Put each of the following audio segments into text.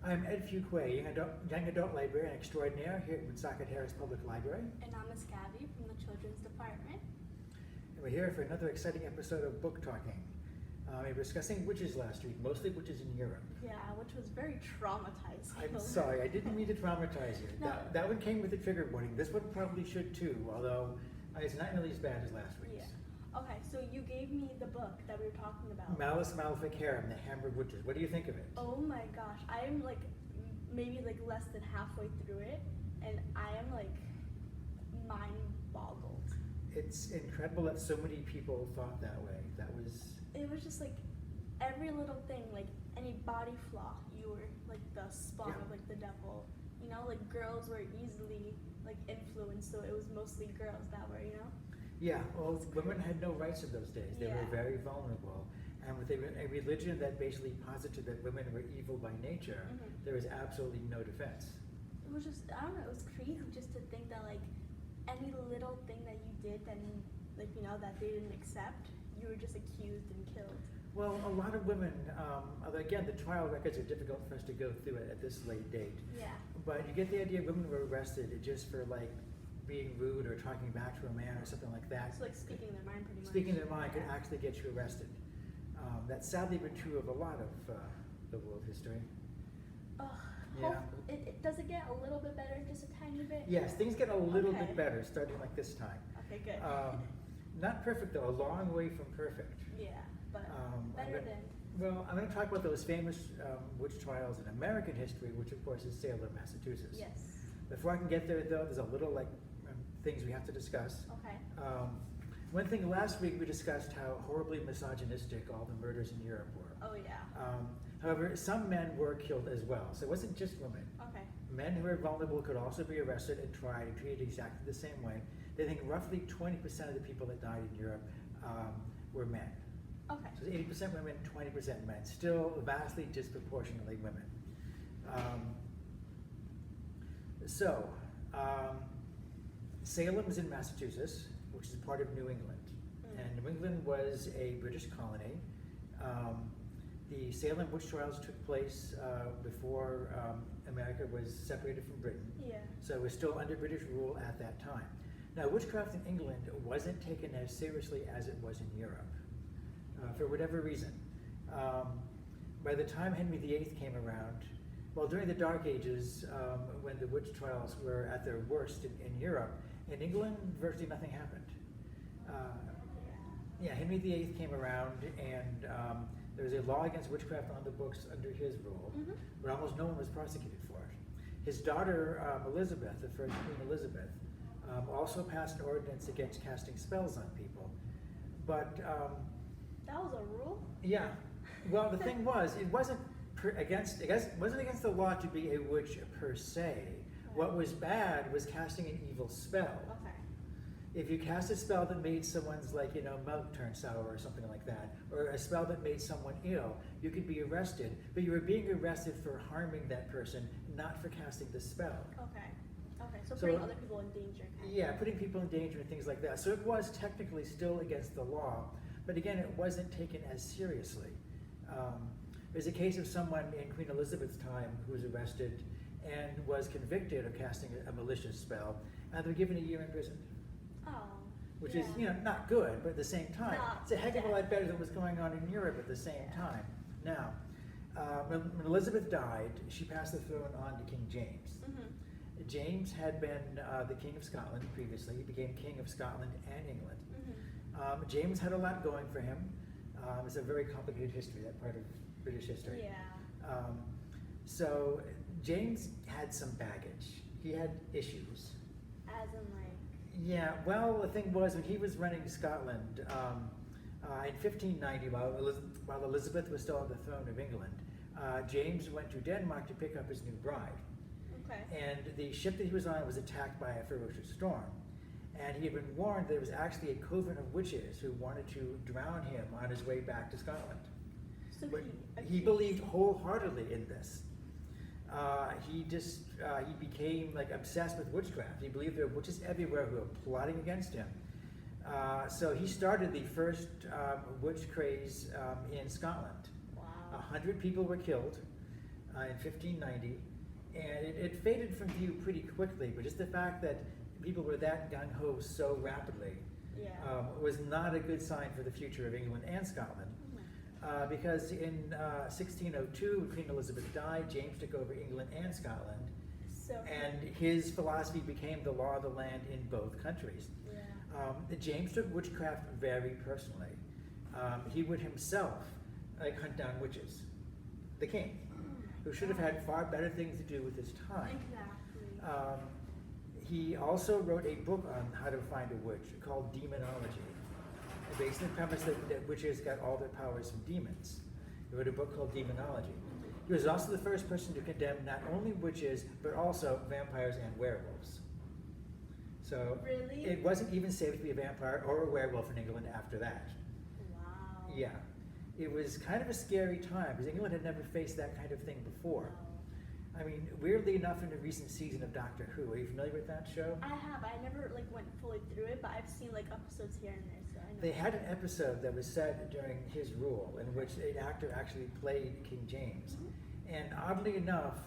I'm Ed Fuquay, young adult librarian extraordinaire here at Woonsocket Harris Public Library. And I'm Miss Gabby from the Children's Department. And we're here for another exciting episode of Book Talking. We were discussing witches last week, mostly witches in Europe. Yeah, which was very traumatizing. I'm sorry, I didn't mean to traumatize you. No. That one came with a trigger warning. This one probably should too, although it's not nearly as bad as last week's. Yeah. Okay, so you gave me the book that we were talking about. Malleus Maleficarum, The Hammered Witches. What do you think of it? Oh my gosh, I am like maybe like less than halfway through it, and I am like mind boggled. It's incredible that so many people thought that way. It was just like every little thing, like any body flaw, you were like the spawn of like the devil. You know, like girls were easily like influenced, so it was mostly girls that were, you know? Yeah, well, women had no rights in those days. They were very vulnerable. And with a religion that basically posited that women were evil by nature, there was absolutely no defense. It was just, I don't know, it was crazy just to think that like any little thing that you did that, like, you know, that they didn't accept, you were just accused and killed. Well, a lot of women, although again, the trial records are difficult for us to go through at this late date. Yeah. But you get the idea women were arrested just for like being rude or talking back to a man or something like that. It's like speaking their mind pretty much. Speaking their mind could actually get you arrested. That's sadly been true of a lot of the world history. Yeah. Does it get a little bit better, just a tiny bit? Yes, things get a little bit better starting like this time. Okay, good. Not perfect though, a long way from perfect. Yeah, but better than... Well, I'm going to talk about those famous witch trials in American history, which of course is Salem, Massachusetts. Yes. Before I can get there though, there's a little things we have to discuss. Okay. One thing last week we discussed how horribly misogynistic all the murders in Europe were. Oh yeah. However, some men were killed as well, so it wasn't just women. Okay. Men who were vulnerable could also be arrested and tried and treated exactly the same way. They think roughly 20% of the people that died in Europe were men. Okay. So 80% women, 20% men. Still vastly disproportionately women. Salem is in Massachusetts, which is part of New England. And New England was a British colony. The Salem witch trials took place before America was separated from Britain. Yeah. So it was still under British rule at that time. Now, witchcraft in England wasn't taken as seriously as it was in Europe, for whatever reason. By the time Henry VIII came around, well, during the Dark Ages, when the witch trials were at their worst in Europe, in England, virtually nothing happened. Henry VIII came around, and there was a law against witchcraft on the books under his rule, but almost no one was prosecuted for it. His daughter, Elizabeth, the first Queen Elizabeth, also passed an ordinance against casting spells on people. But that was a rule? Yeah. Well, the thing was, it wasn't against the law to be a witch per se. Right. What was bad was casting an evil spell. Okay. If you cast a spell that made someone's milk turn sour or something like that, or a spell that made someone ill, you could be arrested, but you were being arrested for harming that person, not for casting the spell. Okay. Okay, so putting other people in danger. Yeah, putting people in danger and things like that. So it was technically still against the law, but again, it wasn't taken as seriously. There's a case of someone in Queen Elizabeth's time who was arrested and was convicted of casting a malicious spell, and they were given a year in prison. Oh. Which is, not good, but at the same time, it's a heck of a lot better than what's going on in Europe at the same time. Now, when Elizabeth died, she passed the throne on to King James. James had been the King of Scotland previously. He became King of Scotland and England. James had a lot going for him. It's a very complicated history, that part of British history. Yeah. So James had some baggage. He had issues. As in Yeah, well, the thing was, when he was running Scotland, in 1590, while Elizabeth was still on the throne of England, James went to Denmark to pick up his new bride. Okay. And the ship that he was on was attacked by a ferocious storm. And he had been warned there was actually a coven of witches who wanted to drown him on his way back to Scotland. So he believed wholeheartedly in this. He became obsessed with witchcraft. He believed there were witches everywhere who were plotting against him. So he started the first witch craze in Scotland. Wow. 100 people were killed. in 1590, and it faded from view pretty quickly, but just the fact that people were that gung-ho so rapidly was not a good sign for the future of England and Scotland. Because in 1602, when Queen Elizabeth died, James took over England and Scotland, and his philosophy became the law of the land in both countries. James took witchcraft very personally. He would himself hunt down witches. The king, who should have had far better things to do with his time. Exactly. He also wrote a book on how to find a witch called Demonology, based on the premise that witches got all their powers from demons. He wrote a book called Demonology. He was also the first person to condemn not only witches, but also vampires and werewolves. So Really? it wasn't even safe to be a vampire or a werewolf in England after that. Wow. Yeah. It was kind of a scary time because England had never faced that kind of thing before. I mean, weirdly enough, in a recent season of Doctor Who, are you familiar with that show? I have. I never went fully through it, but I've seen episodes here and there, so I know. They had an episode that was set during his rule in which an actor actually played King James. And oddly enough,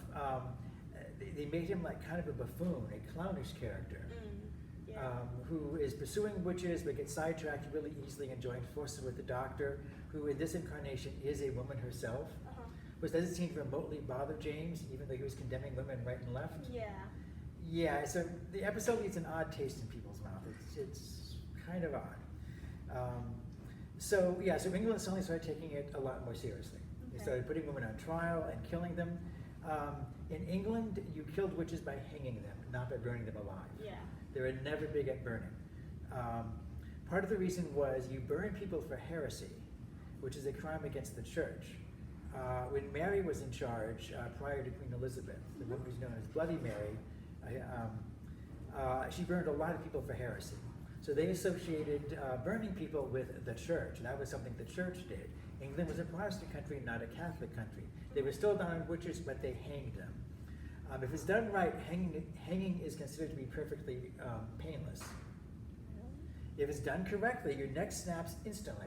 they made him kind of a buffoon, a clownish character, who is pursuing witches but gets sidetracked really easily and joins forces with the Doctor, who in this incarnation is a woman herself, which doesn't seem to remotely bother James, even though he was condemning women right and left. Yeah, so the episode leaves an odd taste in people's mouth. It's kind of odd. So England suddenly started taking it a lot more seriously. They started putting women on trial and killing them. In England, you killed witches by hanging them, not by burning them alive. They were never big at burning. Part of the reason was you burn people for heresy, which is a crime against the church. When Mary was in charge, prior to Queen Elizabeth, the woman who's known as Bloody Mary, she burned a lot of people for heresy. So they associated burning people with the church. That was something the church did. England was a Protestant country, not a Catholic country. They were still down on witches, but they hanged them. If it's done right, hanging is considered to be perfectly painless. If it's done correctly, your neck snaps instantly.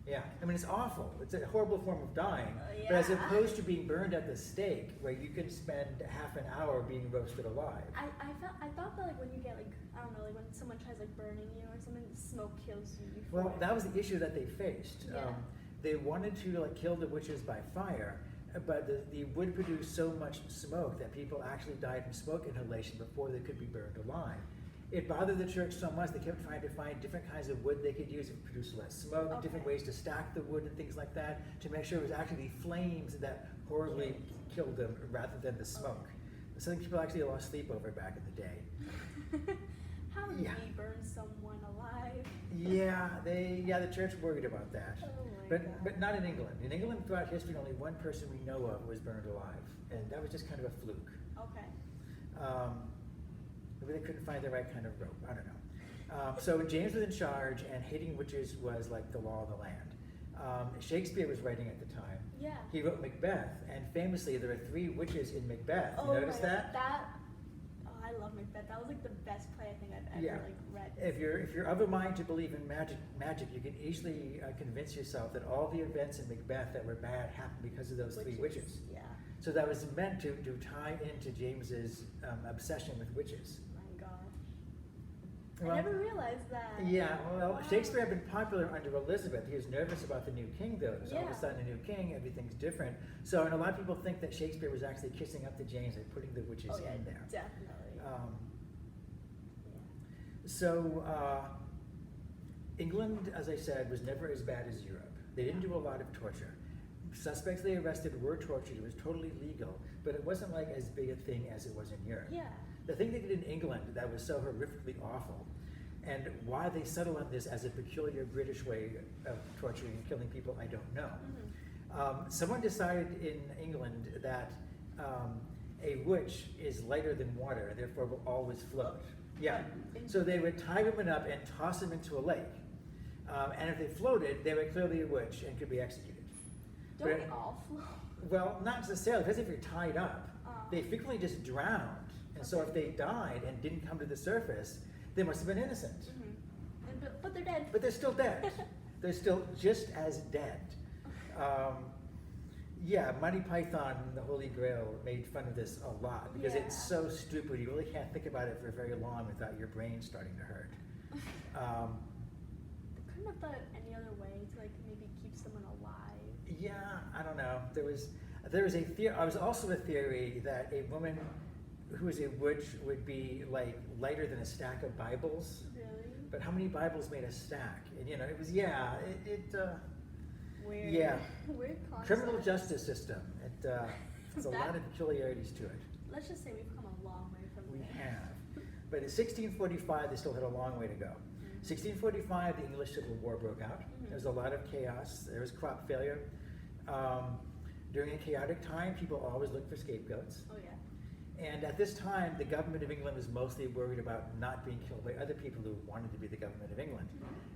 Yeah, I mean, it's awful. It's a horrible form of dying. But as opposed to being burned at the stake, where you can spend half an hour being roasted alive. I thought that when you get I don't know, when someone tries burning you or something, the smoke kills you. Well, that was the issue that they faced. They wanted to kill the witches by fire, but the wood produced so much smoke that people actually died from smoke inhalation before they could be burned alive. It bothered the church so much they kept trying to find different kinds of wood they could use to produce less smoke, different ways to stack the wood and things like that, to make sure it was actually the flames that horribly killed them rather than the smoke. Something people actually lost sleep over back in the day. How would we burn someone alive? The church worried about that. God. But not in England. In England, throughout history, only one person we know of was burned alive, and that was just kind of a fluke. Maybe they couldn't find the right kind of rope. I don't know. So James was in charge, and hating witches was like the law of the land. Shakespeare was writing at the time. He wrote Macbeth, and famously there are 3 witches in Macbeth. You notice that? I love Macbeth. That was the best play I think I've ever read. If you're of a mind to believe in magic, you can easily convince yourself that all the events in Macbeth that were bad happened because of those 3 witches. So that was meant to tie into James's obsession with witches. I never realized that. Shakespeare had been popular under Elizabeth. He was nervous about the new king, though. Because all of a sudden, a new king, everything's different. So, and a lot of people think that Shakespeare was actually kissing up to James and putting the witches in there. Definitely. England, as I said, was never as bad as Europe. They didn't do a lot of torture. Suspects they arrested were tortured. It was totally legal, but it wasn't as big a thing as it was in Europe. The thing they did in England that was so horrifically awful, and why they settled on this as a peculiar British way of torturing and killing people, I don't know. Someone decided in England that a witch is lighter than water and therefore will always float. So they would tie women up and toss them into a lake. And if they floated, they were clearly a witch and could be executed. Don't they all float? Well, not necessarily, because if you're tied up, they frequently just drowned. And so if they died and didn't come to the surface, they must have been innocent. But they're dead. But they're still dead. They're still just as dead. Yeah, Monty Python and the Holy Grail made fun of this a lot because it's so stupid. You really can't think about it for very long without your brain starting to hurt. Couldn't have thought of any other way to like maybe keep someone alive. Yeah, I don't know. There was a theory. I was also a theory that a woman who was a witch would be like lighter than a stack of Bibles. Really? But how many Bibles made a stack? And you know, it was Weird. Yeah. Weird concept. Criminal justice system. It's a lot of peculiarities to it. Let's just say we've come a long way from We there. have. But in 1645, they still had a long way to go. 1645, the English Civil War broke out. There was a lot of chaos. There was crop failure. During a chaotic time, people always look for scapegoats. Oh yeah. And at this time, the government of England was mostly worried about not being killed by other people who wanted to be the government of England.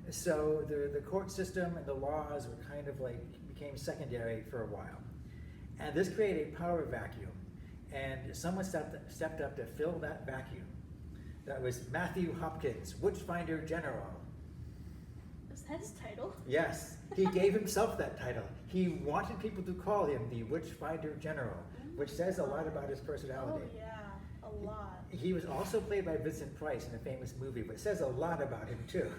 So the court system and the laws were kind of like, became secondary for a while. And this created a power vacuum. And someone stepped up to fill that vacuum. That was Matthew Hopkins, Witchfinder General. Is that his title? Yes, he gave himself that title. He wanted people to call him the Witchfinder General, which says a lot about his personality. Oh yeah, a lot. He was also played by Vincent Price in a famous movie, but it says a lot about him too.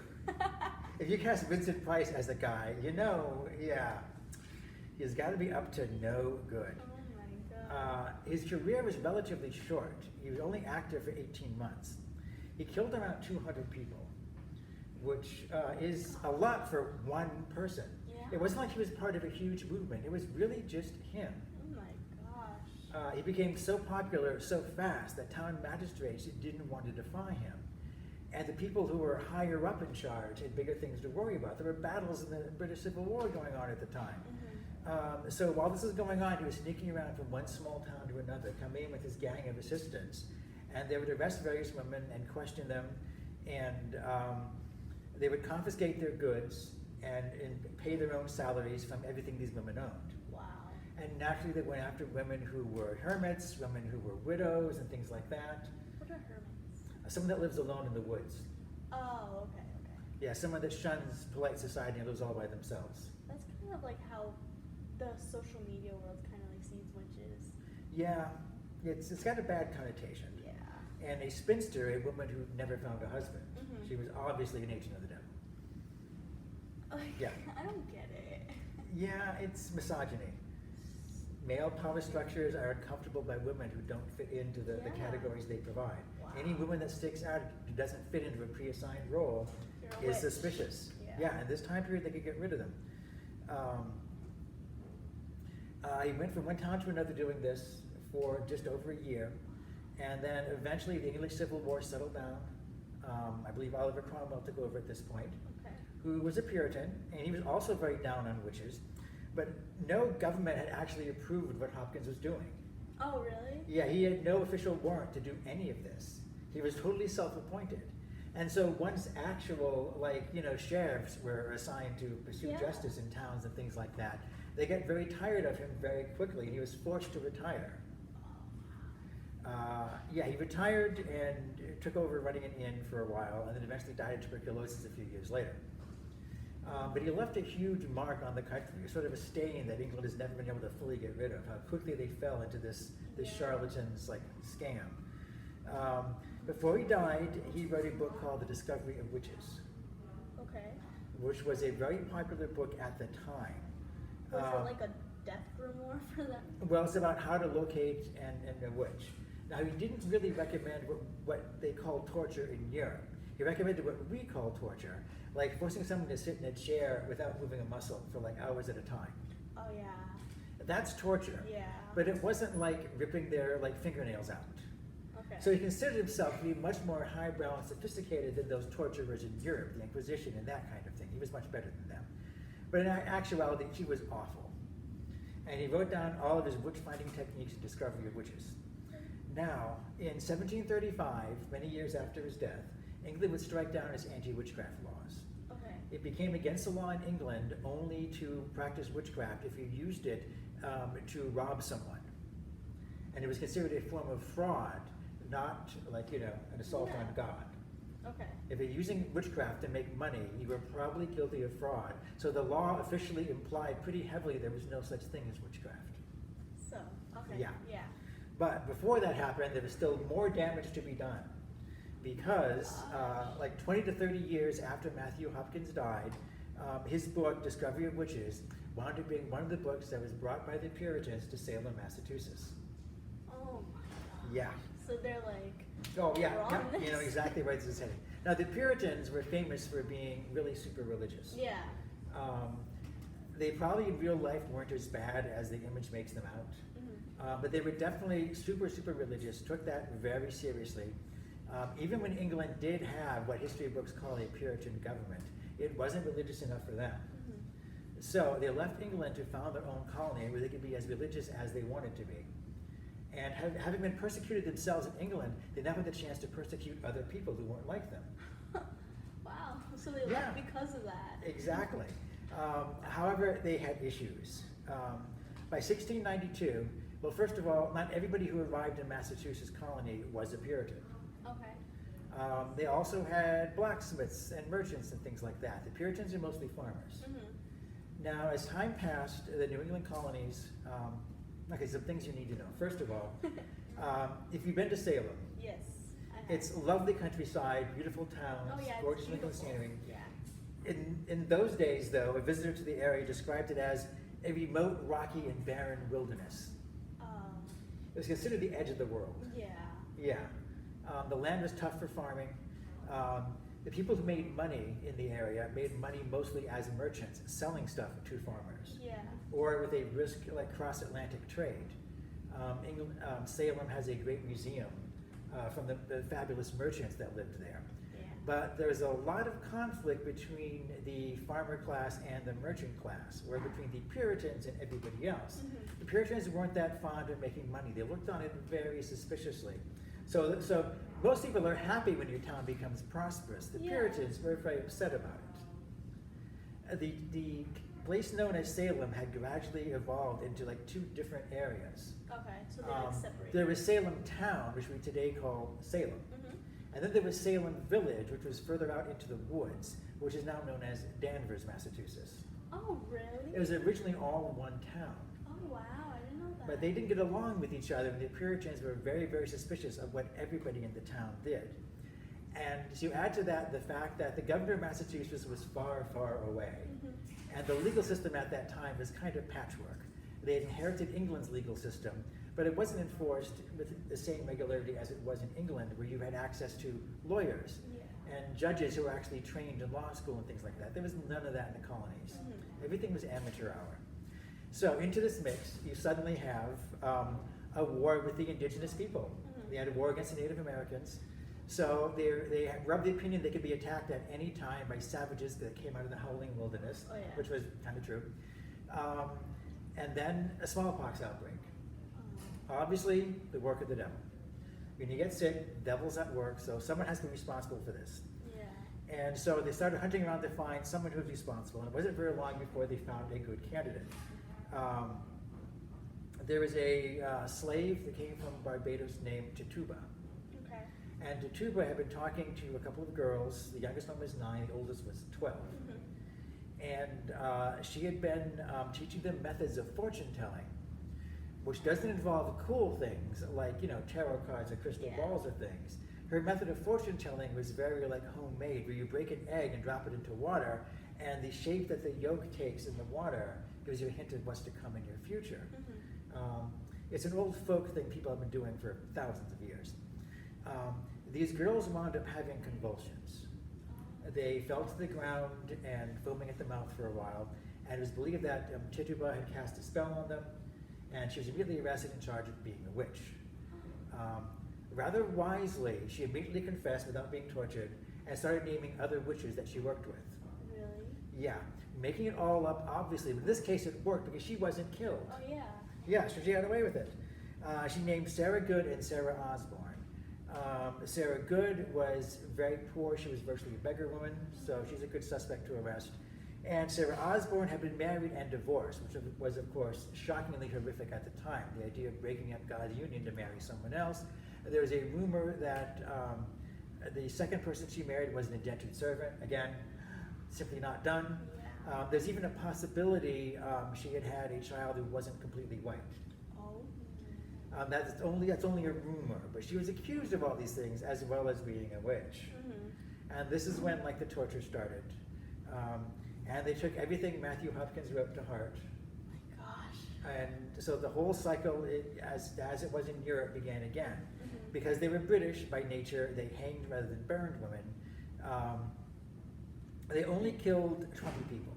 If you cast Vincent Price as the guy, you know, yeah, he's got to be up to no good. Oh my god. His career was relatively short. He was only active for 18 months. He killed around 200 people, which is a lot for one person. Yeah. It wasn't like he was part of a huge movement. It was really just him. Oh my gosh. He became so popular so fast that town magistrates didn't want to defy him. And the people who were higher up in charge had bigger things to worry about. There were battles in the British Civil War going on at the time. So while this was going on, he was sneaking around from one small town to another, coming in with his gang of assistants. And they would arrest various women and question them, and they would confiscate their goods and pay their own salaries from everything these women owned. Wow. And naturally they went after women who were hermits, women who were widows, and things like that. What are hermits? Someone that lives alone in the woods. Oh, okay. Yeah, someone that shuns polite society and lives all by themselves. That's kind of like how the social media world kind of like sees witches. Yeah, it's got a bad connotation. Yeah. And a spinster, a woman who never found a husband. She was obviously an agent of the devil. Yeah. I don't get it. Yeah, it's misogyny. Male power structures are uncomfortable by women who don't fit into the categories they provide. Wow. Any woman that sticks out, who doesn't fit into a pre-assigned role, You're a is witch. suspicious. Yeah. In this time period, they could get rid of them. He went from one town to another doing this for just over a year, and then eventually the English Civil War settled down. I believe Oliver Cromwell took over at this point, who was a Puritan, and he was also very down on witches, but no government had actually approved what Hopkins was doing. Oh, really? Yeah, he had no official warrant to do any of this. He was totally self-appointed. And so once actual, sheriffs were assigned to pursue justice in towns and things like that, they got very tired of him very quickly, and he was forced to retire. He retired and took over running an inn for a while, and then eventually died of tuberculosis a few years later. But he left a huge mark on the country, sort of a stain that England has never been able to fully get rid of, how quickly they fell into this charlatan's scam. Before he died, he wrote a book called The Discovery of Witches, which was a very popular book at the time. Was it like a death grimoire for them? Well, it's about how to locate a witch. Now, he didn't really recommend what they call torture in Europe. He recommended what we call torture, like forcing someone to sit in a chair without moving a muscle for hours at a time. Oh, yeah. That's torture. Yeah. But it wasn't like ripping their fingernails out. Okay. So he considered himself to be much more highbrow and sophisticated than those torturers in Europe, the Inquisition and that kind of thing. He was much better than them. But in actuality, he was awful. And he wrote down all of his witch-finding techniques and discovery of witches. Now, in 1735, many years after his death, England would strike down his anti-witchcraft laws. Okay. It became against the law in England only to practice witchcraft if you used it to rob someone. And it was considered a form of fraud, not an assault on God. Okay. If you're using witchcraft to make money, you were probably guilty of fraud. So the law officially implied pretty heavily there was no such thing as witchcraft. Okay. Yeah. Yeah. But before that happened, there was still more damage to be done, because like 20 to 30 years after Matthew Hopkins died, his book, Discovery of Witches, wound up being one of the books that was brought by the Puritans to Salem, Massachusetts. Oh my gosh. Yeah. So they're like, Oh yeah, we're on yeah, you know this. exactly where this is heading. Now the Puritans were famous for being really super religious. Yeah. They probably in real life weren't as bad as the image makes them out. But they were definitely super, super religious, took that very seriously. Even when England did have what history books call a Puritan government, it wasn't religious enough for them. So they left England to found their own colony where they could be as religious as they wanted to be. And having been persecuted themselves in England, they now had the chance to persecute other people who weren't like them. Wow. So they left because of that. Exactly. However, they had issues. By 1692, well, first of all, not everybody who arrived in Massachusetts colony was a Puritan. Okay. They also had blacksmiths and merchants and things like that. The Puritans are mostly farmers. Now, as time passed, the New England colonies, okay, some things you need to know. First of all, if you've been to Salem, Yes. I have. it's lovely countryside, beautiful towns, Oh yeah. It's gorgeous New England beautiful. scenery. Yeah. In those days, though, a visitor to the area described it as a remote, rocky, and barren wilderness. It was considered the edge of the world. Yeah. Yeah. The land was tough for farming. The people who made money in the area made money mostly as merchants, selling stuff to farmers, Yeah. or with a brisk, like, cross-Atlantic trade. Salem has a great museum from the fabulous merchants that lived there. Yeah. But there's a lot of conflict between the farmer class and the merchant class, or between the Puritans and everybody else. The Puritans weren't that fond of making money. They looked on it very suspiciously. So most people are happy when your town becomes prosperous. The Yeah. Puritans were very upset about it. The place known as Salem had gradually evolved into like two different areas. Okay. So they're like separated. There was Salem town, which we today call Salem. And then there was Salem Village, which was further out into the woods, which is now known as Danvers, Massachusetts. Oh really? It was originally all one town. Oh wow. I didn't know that. But they didn't get along with each other, and the Puritans were very, very suspicious of what everybody in the town did. And to add to that, the fact that the governor of Massachusetts was far, far away. And the legal system at that time was kind of patchwork. They had inherited England's legal system, but it wasn't enforced with the same regularity as it was in England, where you had access to lawyers and judges who were actually trained in law school and things like that. There was none of that in the colonies. Everything was amateur hour. So into this mix, you suddenly have a war with the indigenous people. They had a war against the Native Americans. So they rubbed the opinion they could be attacked at any time by savages that came out of the howling wilderness, Oh, yeah. which was kind of true. And then a smallpox outbreak. Obviously, the work of the devil. When you get sick, devil's at work, so someone has to be responsible for this. Yeah. And so they started hunting around to find someone who was responsible, and it wasn't very long before they found a good candidate. There was a slave that came from Barbados named Tituba. Okay. And Tituba had been talking to a couple of girls. The youngest one was 9, the oldest was 12. And she had been teaching them methods of fortune telling, which doesn't involve cool things like, you know, tarot cards or crystal balls or things. Her method of fortune telling was very like homemade, where you break an egg and drop it into water, and the shape that the yolk takes in the water gives you a hint of what's to come in your future. It's an old folk thing people have been doing for thousands of years. These girls wound up having convulsions. They fell to the ground and foaming at the mouth for a while, and it was believed that Tituba had cast a spell on them, and she was immediately arrested and charged with being a witch. Rather wisely, she immediately confessed without being tortured and started naming other witches that she worked with. Really? Yeah, making it all up, obviously, but in this case it worked because she wasn't killed. Oh yeah. Yeah, so she got away with it. She named Sarah Good and Sarah Osborne. Sarah Good was very poor. She was virtually a beggar woman, so she's a good suspect to arrest. And Sarah Osborne had been married and divorced, which was, of course, shockingly horrific at the time. The idea of breaking up God's union to marry someone else. There was a rumor that the second person she married was an indentured servant. Again, simply not done. There's even a possibility she had had a child who wasn't completely white. Oh. That's only a rumor, but she was accused of all these things as well as being a witch. And this is when like the torture started. And they took everything Matthew Hopkins wrote to heart. Oh my gosh. And so the whole cycle, as it was in Europe, began again. Because they were British by nature, they hanged rather than burned women. They only killed 20 people,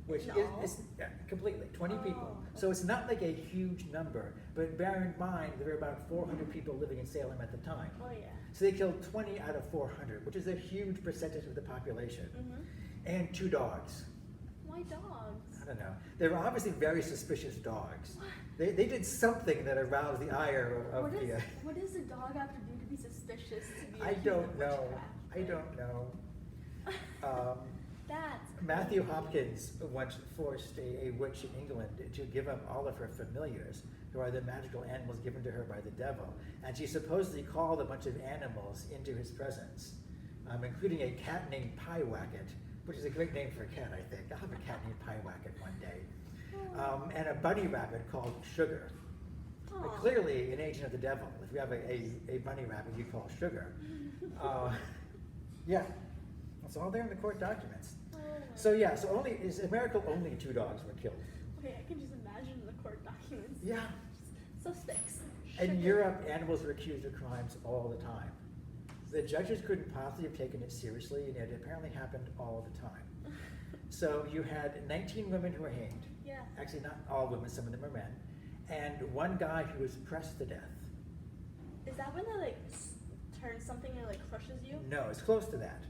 which is completely 20 people. So it's not like a huge number, but bear in mind there were about 400 people living in Salem at the time. Oh yeah. So they killed 20 out of 400, which is a huge percentage of the population. And 2 dogs. Why dogs? I don't know. They were obviously very suspicious dogs. They did something that aroused the ire of the... What does a dog have to do to be suspicious? To be I don't know. I don't know. That's Matthew Hopkins once forced a witch in England to give up all of her familiars, who are the magical animals given to her by the devil. And she supposedly called a bunch of animals into his presence, including a cat named Pyewacket, which is a great name for a cat, I think. I'll have a cat named Pyewacket one day. And a bunny rabbit called Sugar. But clearly an agent of the devil. If you have a bunny rabbit you call Sugar. Yeah, it's all there in the court documents. So yeah, is America only 2 dogs were killed. Okay, I can just imagine the court documents. Yeah. Suspects. In Europe, animals were accused of crimes all the time. The judges couldn't possibly have taken it seriously, and it apparently happened all the time. So you had 19 women who were hanged. Yeah. Actually, not all women, some of them were men. And one guy who was pressed to death. Is that when they like turn something and like crushes you? No, it's close to that.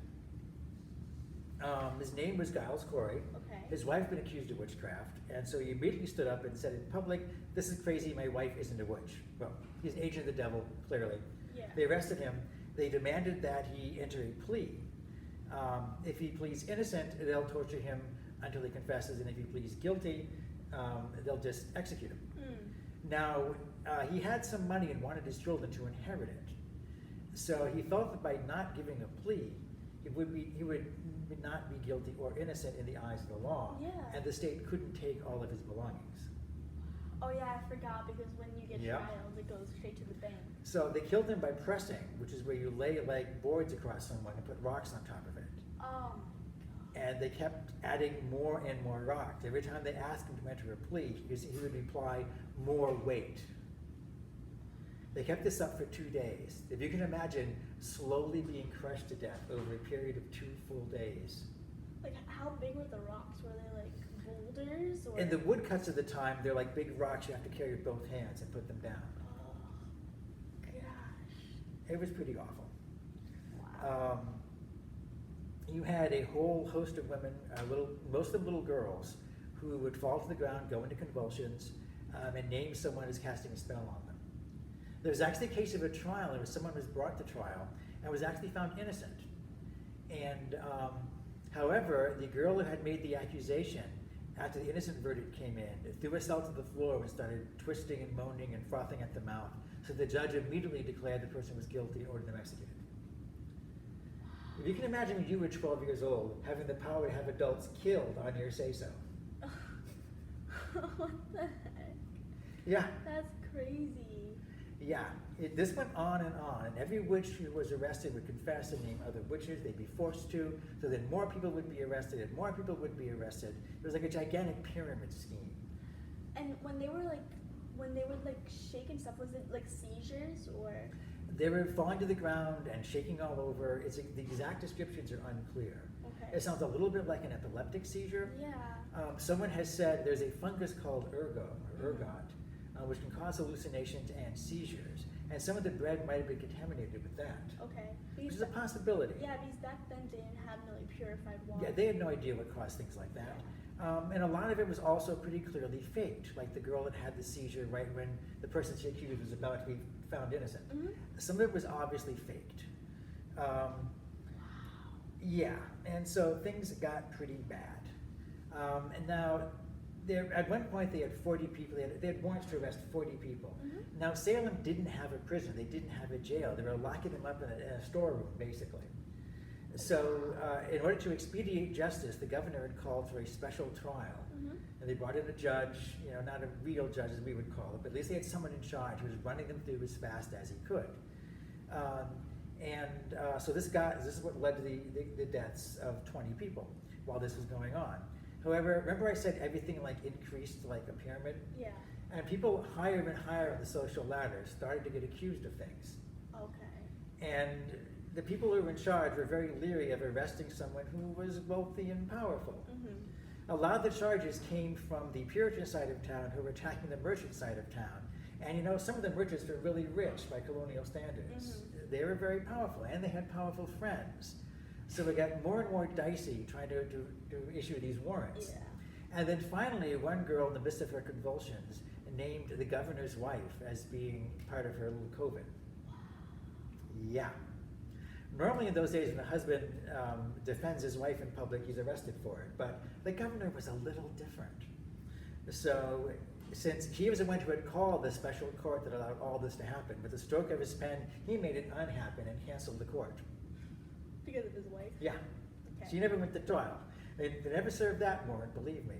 His name was Giles Corey. Okay. His wife had been accused of witchcraft, and so he immediately stood up and said in public, "This is crazy, my wife isn't a witch." Well, he's an agent of the devil, clearly. Yeah. They arrested him. They demanded that he enter a plea. If he pleads innocent, they'll torture him until he confesses, and if he pleads guilty, they'll just execute him. Now, he had some money and wanted his children to inherit it. So he thought that by not giving a plea, he would not be guilty or innocent in the eyes of the law, and the state couldn't take all of his belongings. Oh yeah, I forgot, because when you get trialed, it goes straight to the bank. So they killed him by pressing, which is where you lay like boards across someone and put rocks on top of it. Oh. And they kept adding more and more rocks. Every time they asked him to enter a plea, he would reply, "more weight." They kept this up for 2 days. If you can imagine slowly being crushed to death over a period of 2 full days. Like, how big were the rocks? Were they like boulders? Or? In the woodcuts of the time, they're like big rocks you have to carry with both hands and put them down. Oh, gosh. It was pretty awful. Wow. You had a whole host of women, most of them little girls, who would fall to the ground, go into convulsions, and name someone as casting a spell on them. There was actually a case of a trial in which someone was brought to trial and was actually found innocent. And however, the girl who had made the accusation, after the innocent verdict came in, threw herself to the floor and started twisting and moaning and frothing at the mouth. So the judge immediately declared the person was guilty and ordered them executed. If you can imagine when you were 12 years old, having the power to have adults killed on your say-so. What the heck? Yeah. That's crazy. Yeah, this went on, and every witch who was arrested would confess and name other witches. They'd be forced to, so then more people would be arrested, and more people would be arrested. It was like a gigantic pyramid scheme. And when they would shake and stuff, was it like seizures or? They were falling to the ground and shaking all over. The exact descriptions are unclear. Okay. It sounds a little bit like an epileptic seizure. Yeah. Someone has said there's a fungus called ergot, which can cause hallucinations and seizures. And some of the bread might have been contaminated with that. Okay. Which is a possibility. Yeah, because back then they didn't have no like purified water. Yeah, they had no idea what caused things like that. And a lot of it was also pretty clearly faked, like the girl that had the seizure right when the person she accused was about to be found innocent. Some of it was obviously faked. Yeah, and so things got pretty bad. And now, at one point they had 40 people, they had warrants to arrest 40 people. Now Salem didn't have a prison, they didn't have a jail, they were locking them up in a storeroom, basically. So in order to expedite justice, the governor had called for a special trial And they brought in a judge, not a real judge as we would call it, but at least they had someone in charge who was running them through as fast as he could. So this is what led to the deaths of 20 people while this was going on. However, remember I said everything increased like a pyramid? Yeah. And people higher and higher on the social ladder started to get accused of things. Okay. And the people who were in charge were very leery of arresting someone who was wealthy and powerful. A lot of the charges came from the Puritan side of town who were attacking the merchant side of town. And some of the merchants were really rich by colonial standards. They were very powerful, and they had powerful friends. So it got more and more dicey trying to issue these warrants. Yeah. And then finally, one girl in the midst of her convulsions named the governor's wife as being part of her little coven. Yeah. Normally in those days when a husband defends his wife in public, he's arrested for it. But the governor was a little different. So since he was the one who had called the special court that allowed all this to happen, with the stroke of his pen, he made it unhappen and canceled the court. Because of his wife? Yeah. Okay. She never went to trial. They never served that warrant, believe me.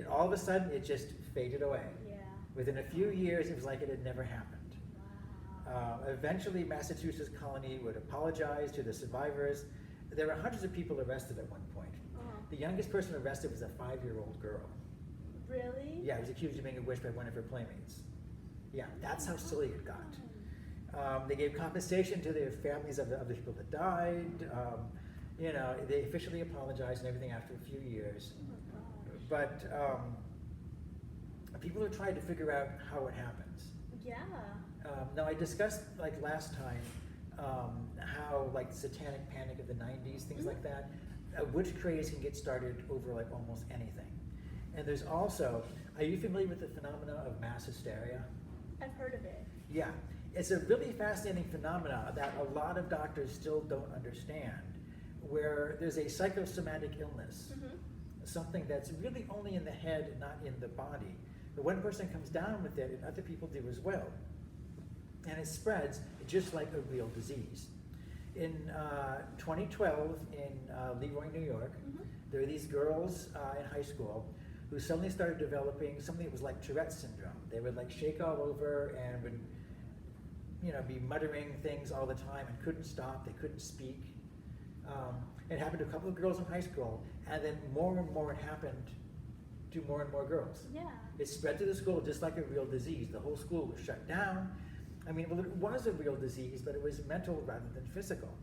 All of a sudden, it just faded away. Yeah. Within a few years, it was like it had never happened. Wow. Eventually, Massachusetts colony would apologize to the survivors. There were hundreds of people arrested at one point. The youngest person arrested was a 5-year-old girl. Really? Yeah, was accused of being a witch by one of her playmates. Yeah, that's how silly it got. They gave compensation to the families of the people that died. They officially apologized and everything after a few years. But people are trying to figure out how it happens. Yeah. Now I discussed last time how satanic panic of the 90s, things like that. A witch craze can get started over almost anything. And there's also, are you familiar with the phenomena of mass hysteria? I've heard of it. Yeah, it's a really fascinating phenomena that a lot of doctors still don't understand, where there's a psychosomatic illness, something that's really only in the head, not in the body. But one person comes down with it and other people do as well. And it spreads just like a real disease. In 2012 in Leroy, New York, there were these girls in high school who suddenly started developing something that was like Tourette's syndrome. They would shake all over and would be muttering things all the time and couldn't stop, they couldn't speak. It happened to a couple of girls in high school, and then more and more it happened to more and more girls. Yeah. It spread to the school just like a real disease. The whole school was shut down. I mean, well, it was a real disease, but it was mental rather than physical.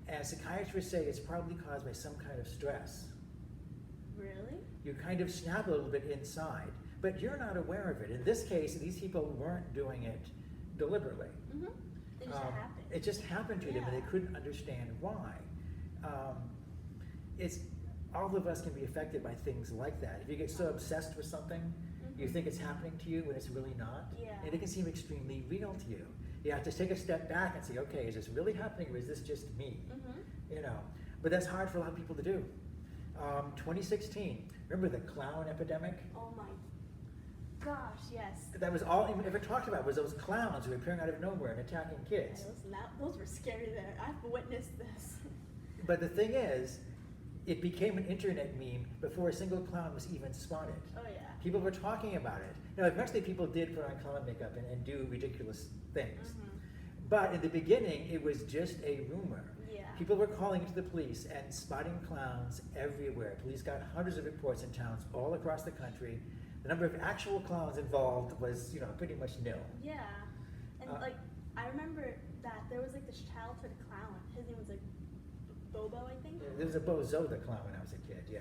And psychiatrists say it's probably caused by some kind of stress. Really? You kind of snap a little bit inside, but you're not aware of it. In this case, these people weren't doing it deliberately. It just happened. It just happened to them, and they couldn't understand why. All of us can be affected by things like that. If you get so obsessed with something, you think it's happening to you when it's really not. Yeah. And it can seem extremely real to you. You have to take a step back and say, okay, is this really happening or is this just me? But that's hard for a lot of people to do. 2016, remember the clown epidemic? Oh my gosh, yes. That was all anyone ever talked about, was those clowns who were appearing out of nowhere and attacking kids. Those were scary there. I've witnessed this. But the thing is, it became an internet meme before a single clown was even spotted. Oh yeah. People were talking about it. Now, eventually people did put on clown makeup and do ridiculous things. But in the beginning, it was just a rumor. Yeah. People were calling into the police and spotting clowns everywhere. Police got hundreds of reports in towns all across the country. The number of actual clowns involved was, pretty much nil. Yeah. And I remember that there was this childhood clown. His name was Bobo, I think. There was a Bozo the clown when I was a kid, yeah.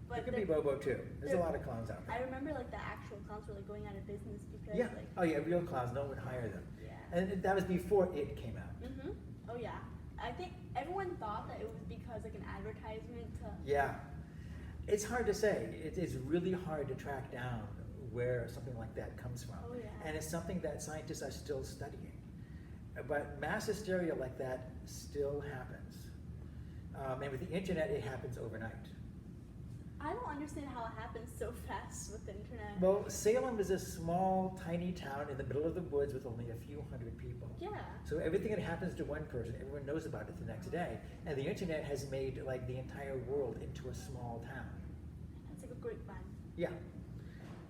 But it could be Bobo too. There's a lot of clowns out there. I remember the actual clowns were going out of business because Yeah. Oh yeah, real clowns. No one would hire them. Yeah. And that was before it came out. Oh yeah. I think everyone thought that it was because an advertisement to. Yeah. It's hard to say. It's really hard to track down where something like that comes from. Oh yeah. And it's something that scientists are still studying. But mass hysteria like that still happens. And with the internet, it happens overnight. I don't understand how it happens so fast with the internet. Well, Salem is a small, tiny town in the middle of the woods with only a few hundred people. Yeah. So everything that happens to one person, everyone knows about it the next day. And the internet has made the entire world into a small town. That's a grapevine. Yeah.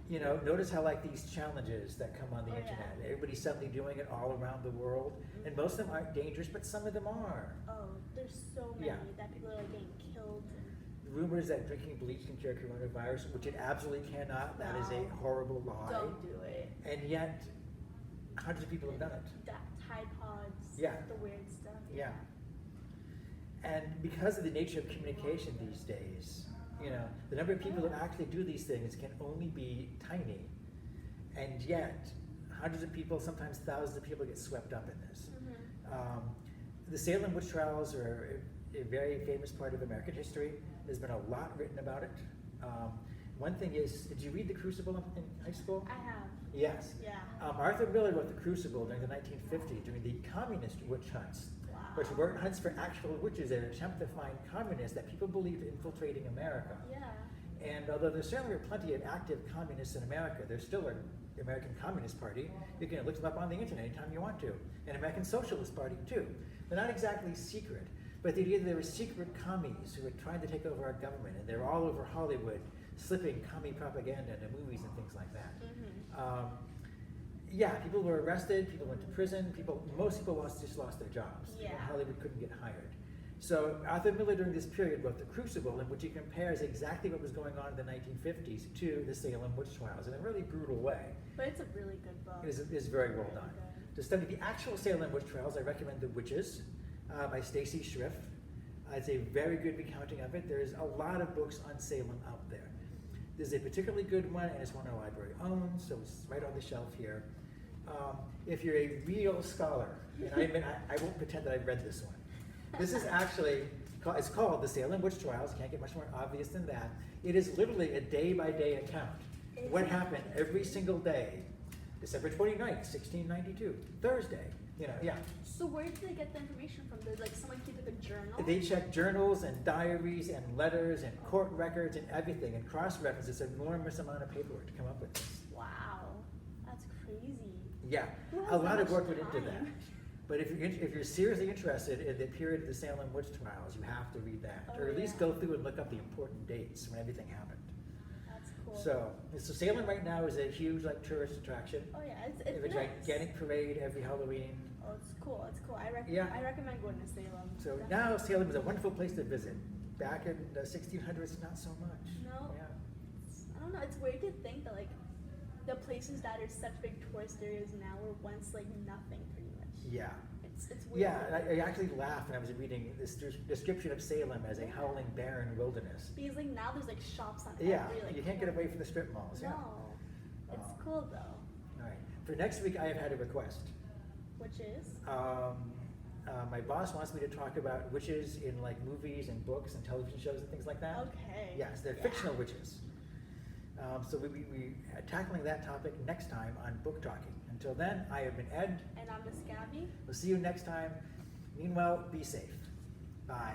You know, notice how like these challenges that come on the internet, everybody's suddenly doing it all around the world, and most of them aren't dangerous, but some of them are. Oh, there's so many that people are like getting killed. Rumors that drinking bleach can cure coronavirus, which it absolutely cannot. That is a horrible lie. Don't do it. And yet, hundreds of people have done it. Tide Pods. Yeah. The weird stuff. Yeah. And because of the nature of communication these days, you know, the number of people that actually do these things can only be tiny. And yet, hundreds of people, sometimes thousands of people get swept up in this. The Salem witch trials are a very famous part of American history. There's been a lot written about it. One thing is, did you read The Crucible in high school? I have. Yes. Yeah. Arthur Miller wrote The Crucible during the 1950s, during the communist witch hunts, which weren't hunts for actual witches. They were an attempt to find communists that people believed infiltrating America. Yeah. And although there certainly are plenty of active communists in America, there's still an American Communist Party. You can look them up on the internet anytime you want to. An American Socialist Party, too. They're not exactly secret, but the idea that there were secret commies who were trying to take over our government, and they're all over Hollywood, slipping commie propaganda into movies and things like that. Yeah, people were arrested, people went to prison, most people just lost their jobs. Yeah. Hollywood couldn't get hired. So Arthur Miller during this period wrote The Crucible, in which he compares exactly what was going on in the 1950s to the Salem witch trials in a really brutal way. But it's a really good book. It is very well done. Good. To study the actual Salem witch trials, I recommend The Witches by Stacy Schrift. It's a very good recounting of it. There's a lot of books on Salem out there. There's a particularly good one, and it's one our library owns, so it's right on the shelf here. If you're a real scholar, and I won't pretend that I've read this one. This is actually, it's called The Salem Witch Trials. Can't get much more obvious than that. It is literally a day-by-day account. What happened every single day. December 29th, 1692, Thursday, So where did they get the information from? Did like someone keep like a journal? They checked journals and diaries and letters and court records and everything and cross-referenced this enormous amount of paperwork to come up with this. Wow, that's crazy. Yeah, a lot of work went into that. But if you're seriously interested in the period of the Salem witch trials, you have to read that, or at least go through and look up the important dates when everything happened. That's cool. So Salem right now is a huge tourist attraction. Oh yeah, it's They have a gigantic parade every Halloween. Oh, it's cool. It's cool. I recommend going to Salem. So now Salem is a wonderful place to visit. Back in the 1600s, not so much. No. Yeah. I don't know. It's weird to think that like the places that are such big tourist areas now were once like nothing, pretty much. Yeah. It's weird. Yeah, I actually laughed when I was reading this description of Salem as a howling, barren wilderness. Because like now there's like shops on Yeah, every like you can't get away from the strip malls. No. Yeah. It's cool though. All right. For next week, I have had a request. Which is? My boss wants me to talk about witches in like movies and books and television shows and things like that. Okay. Yes, they're fictional witches. So we are tackling that topic next time on Booktalking. Until then, I have been Ed. And I'm Miss Gabby. We'll see you next time. Meanwhile, be safe. Bye. Bye.